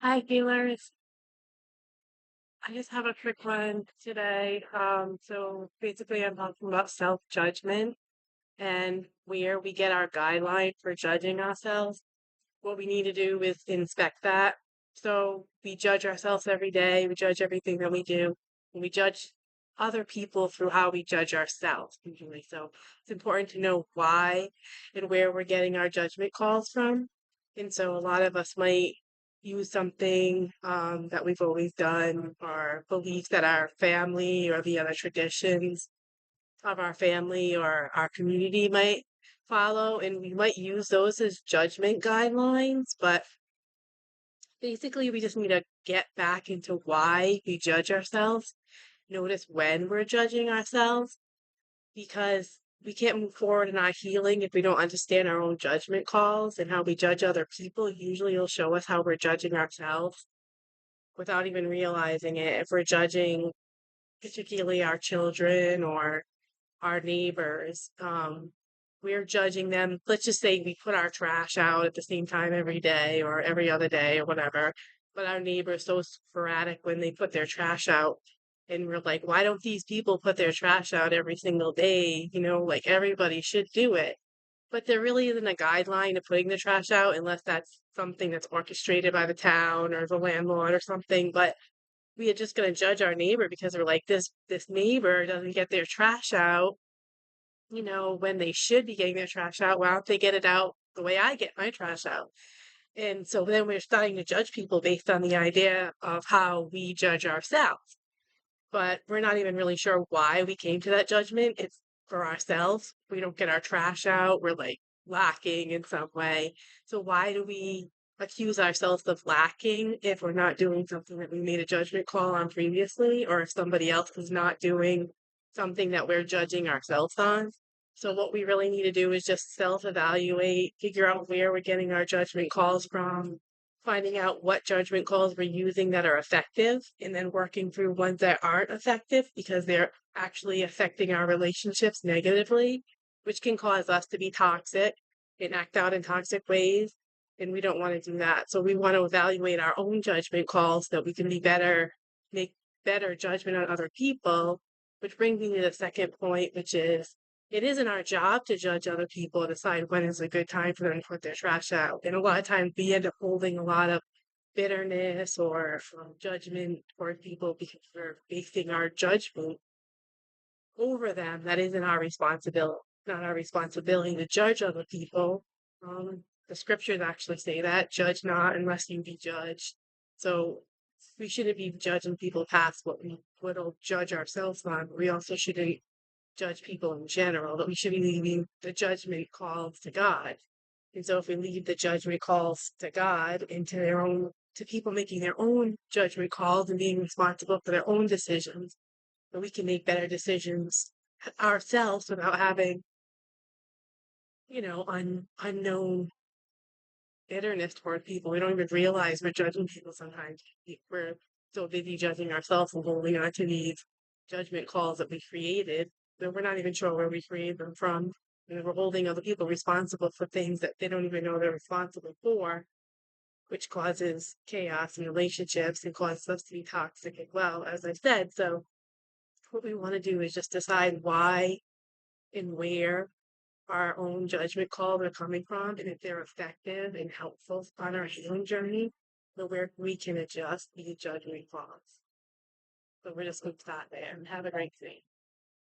Hi, Gaylors. I just have a quick one today. So basically, I'm talking about self-judgment and where we get our guideline for judging ourselves. What we need to do is inspect that. So we judge ourselves every day. We judge everything that we do. And we judge other people through how we judge ourselves usually. So it's important to know why and where we're getting our judgment calls from. And so a lot of us might use something that we've always done or beliefs that our family or the other traditions of our family or our community might follow, and we might use those as judgment guidelines, but basically we just need to get back into why we judge ourselves, notice when we're judging ourselves, because we can't move forward in our healing if we don't understand our own judgment calls and how we judge other people. Usually it'll show us how we're judging ourselves without even realizing it. If we're judging particularly our children or our neighbors, we're judging them. Let's just say we put our trash out at the same time every day or every other day or whatever, but our neighbor's so sporadic when they put their trash out. And we're like, why don't these people put their trash out every single day? Like everybody should do it. But there really isn't a guideline to putting the trash out unless that's something that's orchestrated by the town or the landlord or something. But we are just going to judge our neighbor because we're like, this neighbor doesn't get their trash out, when they should be getting their trash out. Why don't they get it out the way I get my trash out? And so then we're starting to judge people based on the idea of how we judge ourselves. But we're not even really sure why we came to that judgment. It's for ourselves. We don't get our trash out. We're like lacking in some way. So why do we accuse ourselves of lacking if we're not doing something that we made a judgment call on previously, or if somebody else is not doing something that we're judging ourselves on? So what we really need to do is just self-evaluate, figure out where we're getting our judgment calls from, finding out what judgment calls we're using that are effective, and then working through ones that aren't effective because they're actually affecting our relationships negatively, which can cause us to be toxic and act out in toxic ways. And we don't want to do that. So we want to evaluate our own judgment calls so that we can be better, make better judgment on other people, which brings me to the second point, which is it isn't our job to judge other people and decide when is a good time for them to put their trash out. And a lot of times we end up holding a lot of bitterness or judgment toward people because we're basing our judgment over them. That isn't our responsibility. Not our responsibility to judge other people. The scriptures actually say that judge not unless you be judged. So we shouldn't be judging people past what we would judge ourselves on. We also shouldn't judge people in general, but we should be leaving the judgment calls to God. And so if we leave the judgment calls to God and to people making their own judgment calls and being responsible for their own decisions, then we can make better decisions ourselves without having, unknown bitterness toward people. We don't even realize we're judging people sometimes. We're so busy judging ourselves and holding on to these judgment calls that we created that we're not even sure where we created them from. And we're holding other people responsible for things that they don't even know they're responsible for, which causes chaos in relationships and causes us to be toxic as well, as I said. So what we want to do is just decide why and where our own judgment calls are coming from and if they're effective and helpful on our healing journey, so where we can adjust these judgment calls. So we're just going to stop there and have a great day.